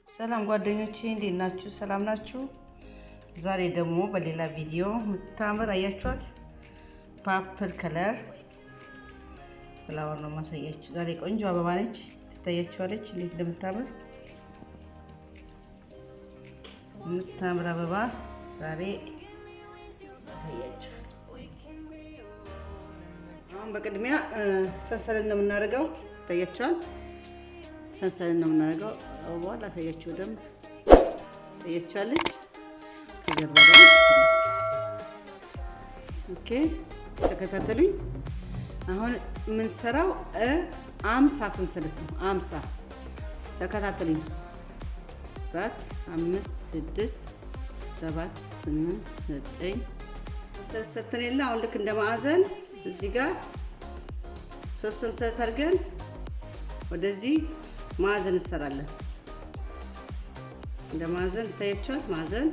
ሰላም ጓደኞቼ እንዴት ናችሁ? ሰላም ናችሁ? ዛሬ ደግሞ በሌላ ቪዲዮ ምታምር አያችኋት ፐርፕል ከለር ፍላወር ነው ማሳያችሁ። ዛሬ ቆንጆ አበባ ነች ትታያችኋለች እንዴት እንደምታምር ምታምር አበባ ዛሬ አሳያችሁ። አሁን በቅድሚያ ሰንሰለት ነው የምናደርገው ታያችኋል። ሰንሰለት ነው የምናደርገው አበባውን ላሳያችሁ ደም ታያችኋለች። ከጀርባ ደግሞ ኦኬ ተከታተሉኝ። አሁን ምን ሰራው 50 ሰንሰለት ነው 50 ተከታተሉኝ 4 5 6 7 8 9 ሰርተን የለ አሁን ልክ እንደ ማዕዘን እዚህ ጋር 3 ሰንሰለት አድርገን ወደዚህ ማዕዘን እንሰራለን። እንደ ማዕዘን ታያችኋል ማዕዘን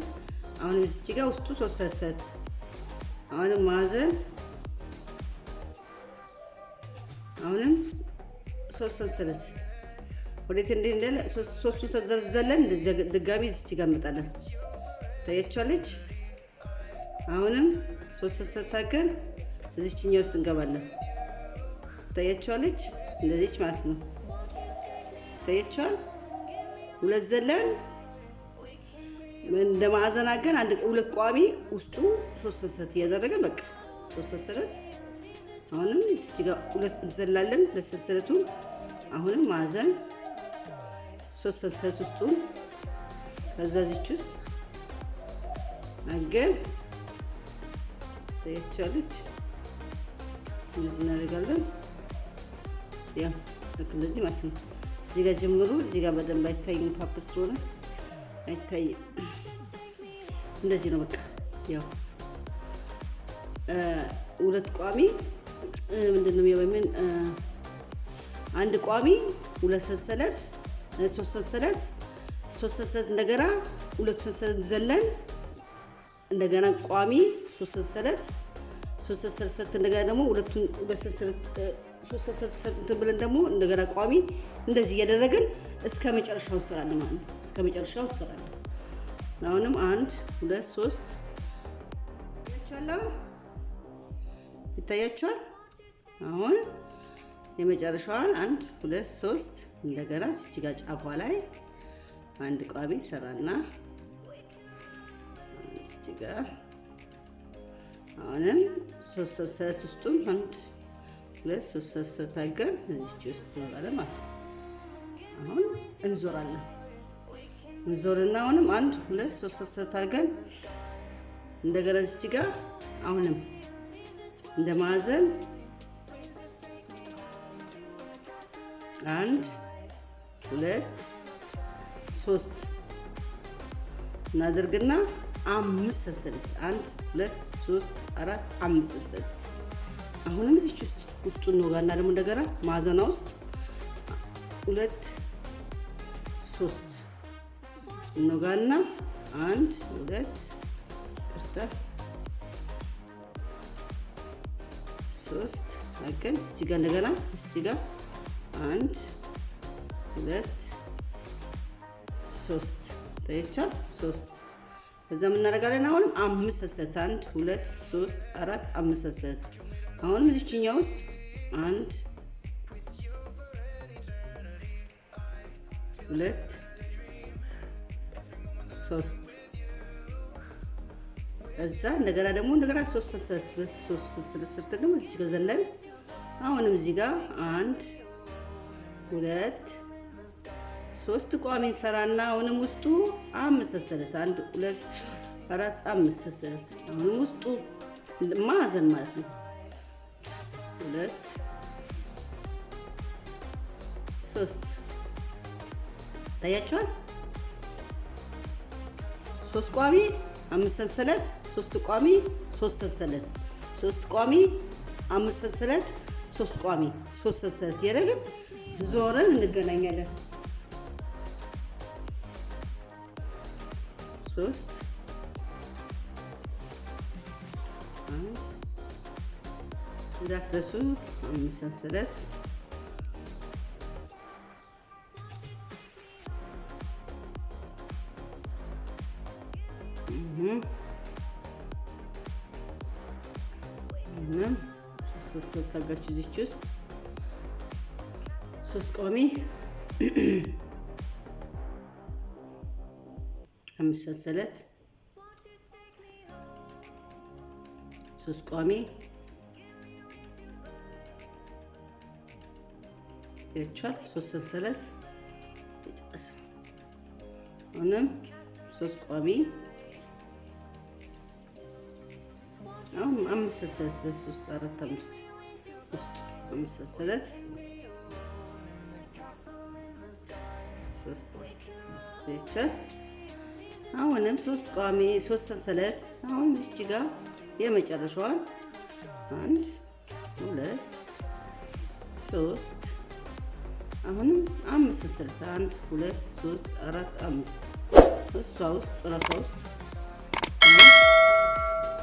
አሁን እዚህ ጋር ውስጡ 3 ሰንሰለት አሁንም ማዕዘን አሁንም 3 ሰንሰለት ወዴት እንደለ 3 ሰንሰለት ድጋሚ እዚህ ጋር እንመጣለን። ታያችኋለች አሁንም 3 ሰንሰለት አድርገን እዚህኛው ውስጥ እንገባለን። ታያችኋለች እንደዚህ ማለት ነው። ታያችኋል ሁለት ዘለን እንደ ማዕዘን አድርገን አንድ ሁለት ቋሚ ውስጡ 3 ሰንሰለት ያደረገን በቃ 3 ሰንሰለት አሁንም እዚህ ጋር ሁለት እንዘላለን ለሰንሰለቱ አሁንም ማዕዘን 3 ሰንሰለት ውስጡ ከዛ እዚች ውስጥ አገን ታያችኋለች እንደዚህ እናደርጋለን። ያው ልክ እንደዚህ ማለት ነው። እዚህ ጋር ጀምሩ እዚህ ጋር በደንብ አይታይም ፓፕል ስለሆነ አይታይም። እንደዚህ ነው በቃ ያው ሁለት ቋሚ ምንድነው የሚያበምን አንድ ቋሚ ሁለት ሰንሰለት 3 ሰንሰለት 3 ሰንሰለት እንደገና ሁለት ሰንሰለት ዘለን እንደገና ቋሚ 3 ሰንሰለት 3 ሰንሰለት እንደገና ደግሞ ሁለት ሰንሰለት 3 ሰንሰለት ብለን ደግሞ እንደገና ቋሚ እንደዚህ ያደረግን እስከ መጨረሻው እንሰራለን ማለት ነው። እስከ መጨረሻው እንሰራለን። አሁንም 1 2 3 ይታያችኋል። አሁን የመጨረሻዋን 1 2 3 እንደገና እዚህ ጋር ጫፏ ላይ አንድ ቋሚ ሰራና እዚህ ጋር አሁንም 3 ሰንሰለት ውስጡን 1 2 3 ሰንሰለት አድርገን እዚህ ውስጥ እንወራለን ማለት ነው። አሁን እንዞራለን እንዞርና አሁንም 1 2 3 ሰንሰለት አድርገን እንደገና እዚህ ጋር አሁንም እንደ ማዕዘን 1 2 3 እናደርግና 5 ሰንሰለት 1 2 3 4 5 ሰንሰለት አሁንም እዚህ ውስጥ እንወጋና ደግሞ እንደገና ማዕዘና ውስጥ 2 3 እንወጋና 1 2 3 አገን እዚህ ጋር እንደገና እዚህ ጋር 1 2 3 ታያችኋል 3 ከዛ ምን እናደርጋለን አሁንም 5 ሰንሰለት 1 2 3 4 5 ሰንሰለት አሁንም እዚህኛው ውስጥ 1 2 3 ከዛ እንደገና ደግሞ እንደገና 3 ሰንሰለት 3 ሰንሰለት ደግሞ እዚህ ጋር ዘለን አሁንም እዚህ ጋር 1 2 3 ቋሚ እንሰራና አሁንም ውስጡ 5 ሰንሰለት 1 2 4 5 ሰንሰለት አሁንም ውስጡ ማዕዘን ማለት ነው 2 3 ታያችኋል 3 ቋሚ 5 ሰንሰለት 3 ቋሚ 3 ሰንሰለት 3 ቋሚ 5 ሰንሰለት 3 ቋሚ 3 ሰንሰለት ያደረግን ዞረን እንገናኛለን 3 1 እንዳትረሱ 5 ሰንሰለት ታጋችሁ እዚች ውስጥ 3 ቋሚ 5 ሰንሰለት 3 ቋሚ ይቻል 3 ሰንሰለት ይጨርስ። አሁንም 3 ቋሚ አሁን 5 ሰንሰለት በ3 4 5 ውስጥ 5 ሰንሰለት 3 ይቻል። አሁንም 3 ቋሚ 3 ሰንሰለት አሁን እዚህ ጋር የመጨረሻዋን 1 2 3 አሁንም 5 ሰንሰለት 1 2 3 4 5 እሷ ውስጥ ራሷ ውስጥ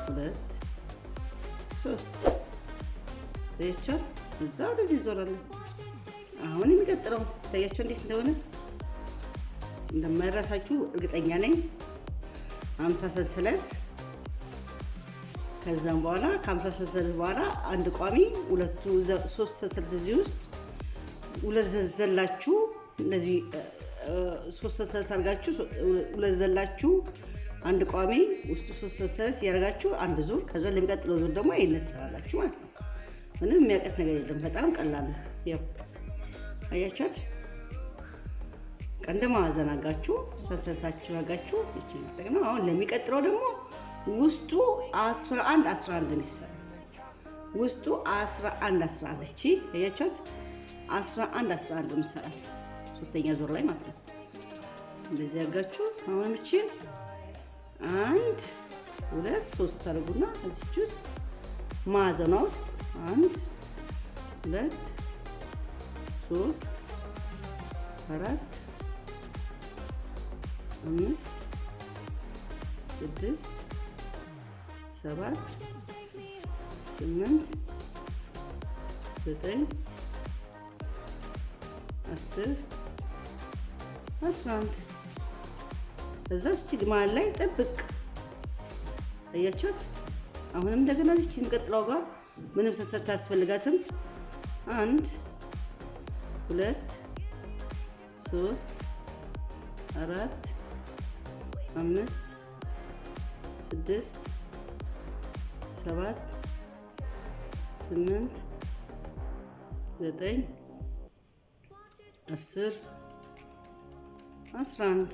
2 3 ይቻል። እዛው ወደዚህ ዞራለ። አሁን የሚቀጥለው ታያችሁ እንዴት እንደሆነ እንደማይራሳችሁ እርግጠኛ ነኝ። 50 ሰንሰለት ከዛም በኋላ ከ50 ሰንሰለት በኋላ አንድ ቋሚ 3 ሰንሰለት እዚህ ውስጥ ሁለት ዘላችሁ እንደዚህ 3 ሰንሰለት አድርጋችሁ ሁለት ዘላችሁ አንድ ቋሚ ውስጥ 3 ሰንሰለት ያደርጋችሁ አንድ ዙር። ከዛ ለሚቀጥለው ዙር ደግሞ ይሄንን ትሰራላችሁ ማለት ነው። ምንም የሚያቀት ነገር የለም። በጣም ቀላል ነው። ያው አያችሁት? ቀንደ ማዕዘን አጋችሁ ሰንሰለታችሁ አጋችሁ እቺ ነው። አሁን ለሚቀጥለው ደግሞ ውስጡ 11 11 የሚሰራ ውስጡ 11 11 እቺ አያችሁት? 11 11 የሚሰራት ሶስተኛ ዙር ላይ ማለት ነው። እንደዚህ አጋችሁ አሁን እቺ 1 2 3 ታደርጉና እዚህ ውስጥ ማዕዘኗ ውስጥ 1 2 3 4 5 6 7 8 9 10 11 እዛ ስቲግማል ላይ ጠብቅ። አያችሁት? አሁንም እንደገና እዚህ እንቀጥለው ጋር ምንም ሰንሰለት አያስፈልጋትም። 1 2 3 4 5 6 7 8 9 10 11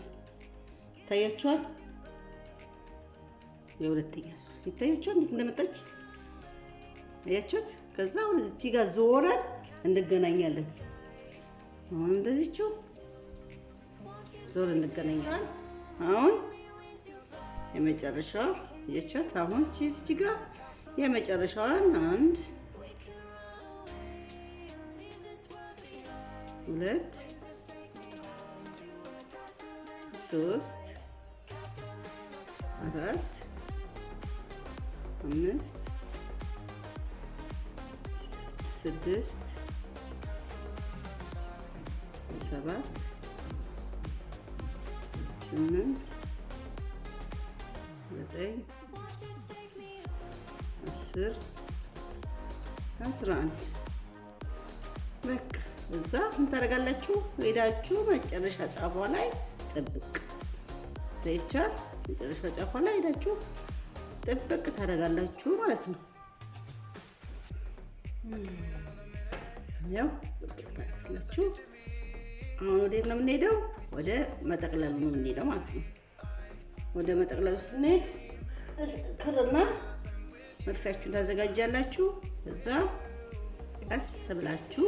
ታያችኋል። የሁለተኛ ዙር ይታያችኋል እንዴት እንደመጣች አያችሁት? ከዛ አሁን እዚህ ጋር ዞረን እንገናኛለን። አሁን እንደዚህው ዞረን እንገናኛለን። አሁን የመጨረሻው አያችሁት? አሁን እዚህ ጋር የመጨረሻዋን 1 2 3 4 5 6 7 8 9 10 11 በቃ እዛ ምን ታደርጋላችሁ? ሄዳችሁ መጨረሻ ጫፏ ላይ ጥብቅ ተይቻ መጨረሻ ጫፏ ላይ ሄዳችሁ ጥብቅ ታደርጋላችሁ ማለት ነው። ያው ጥብቅ ታደርጋላችሁ። አሁን ወዴት ነው የምንሄደው? ወደ መጠቅለሉ ነው የምንሄደው ማለት ነው። ወደ መጠቅለሉ ስንሄድ ክርና መርፊያችሁን ታዘጋጃላችሁ። እዛ ቀስ ብላችሁ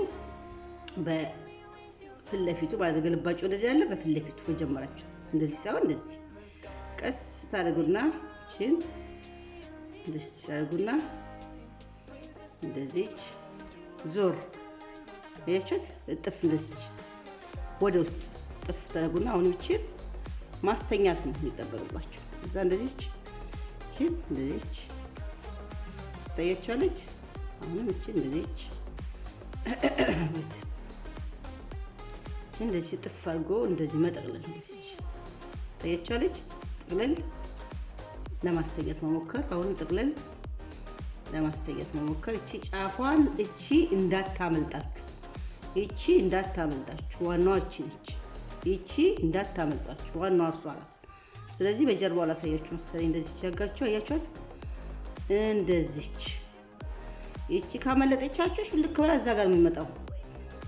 በፊት ለፊቱ ማለት ግልባጩ ወደዚህ ያለ በፊት ለፊቱ መጀመራችሁ እንደዚህ ሳይሆን እንደዚህ ቀስ ታደርጉና እቺን እንደዚህ ታደርጉና እንደዚህች ዞር ያያችሁት እጥፍ እንደዚህ ወደ ውስጥ ጥፍ ታደርጉና አሁን እቺን ማስተኛት ነው የሚጠበቅባችሁ። እዛ እንደዚህች እቺን እንደዚህች ታያችኋለች። አሁን እቺን እንደዚህች እንደዚህ ጥፍ አድርጎ እንደዚህ መጠቅለል እንደዚህ ታያችኋለች። ጥቅልል ለማስተኛት መሞከር አሁን ጥቅልል ለማስተኛት መሞከር እቺ ጫፏን እቺ እንዳታመልጣችሁ ዋናው እቺ ነች እቺ እንዳታመልጣችሁ ዋናው እሷ ናት ስለዚህ በጀርባው ላሳያችሁ መሰለኝ እንደዚህ ቸጋችሁ አያችሁት እንደዚህች እቺ ካመለጠቻችሁ ልክ ብላ እዛ ጋር የሚመጣው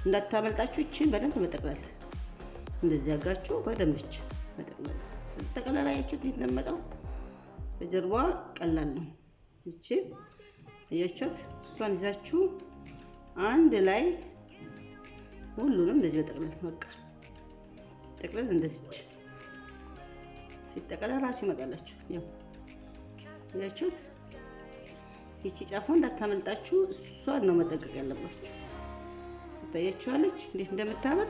እንዳታመልጣችሁ እቺን በደንብ መጠቅለል እንደዚህ ያጋችሁ በደንብ እቺ መጠቅለል ተጠቅለል አያችሁት እንዴት እንደመጣው በጀርባ ቀላል ነው እቺ አያችሁት እሷን ይዛችሁ አንድ ላይ ሁሉንም እንደዚህ መጠቅለል በቃ ተጠቅለል እንደዚህ ሲተቀለ ራሱ ይመጣላችሁ ያው ያችሁት እቺ ጫፏ እንዳታመልጣችሁ እሷን ነው መጠቀቅ ያለባችሁ ታያችኋለች እንዴት እንደምታምር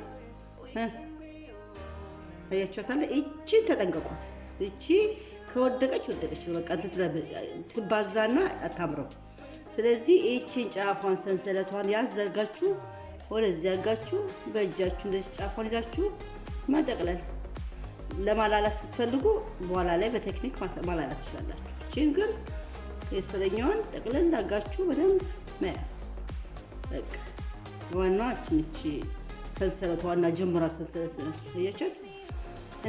አያችኋታለ እቺ ተጠንቀቋት እቺ ከወደቀች በቃ ትባዛና አታምረው ስለዚህ እቺን ጫፏን ሰንሰለቷን ያዘጋችሁ ወደዚህ ያጋችሁ በእጃችሁ እንደዚህ ጫፏን ይዛችሁ መጠቅለል ለማላላት ስትፈልጉ በኋላ ላይ በቴክኒክ ማላላት ትችላላችሁ እቺን ግን የሰለኛውን ጠቅለል አጋችሁ በደንብ መያዝ በቃ ዋናው እቺ ሰንሰለቷና ጀምራ ሰንሰለት ነው ያያችሁት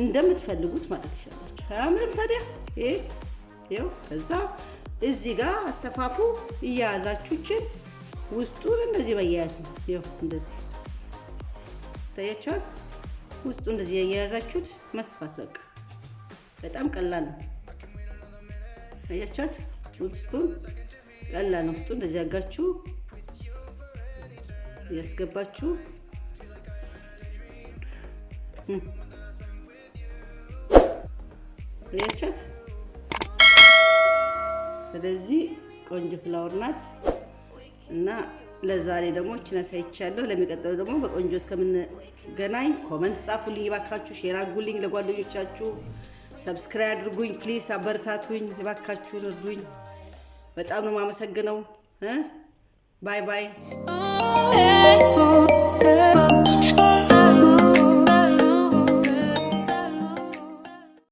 እንደምትፈልጉት ማለት ትችላላችሁ አያምርም ታዲያ ይሄው ከዛ እዚህ ጋር አስተፋፉ ይያዛችሁ እቺን ውስጡን እንደዚህ በያያዝ ነው ይሄው እንደዚህ ታያችኋል ውስጡ እንደዚህ ያያዛችሁት መስፋት በቃ በጣም ቀላል ነው አያችሁት ውስጡን ቀላል ነው ውስጡ እንደዚህ ያጋችሁ ያስገባችሁ አያችሁት ስለዚህ ቆንጆ ፍላወር ናት እና ለዛሬ ደግሞ እቺን አሳይቻለሁ ለሚቀጥለው ደግሞ በቆንጆ እስከምንገናኝ ኮሜንት ጻፉልኝ ባካችሁ ሼር አድርጉልኝ ለጓደኞቻችሁ ሰብስክራይብ አድርጉኝ ፕሊዝ አበርታቱኝ ባካችሁ እርዱኝ በጣም ነው ማመሰግነው ባይ ባይ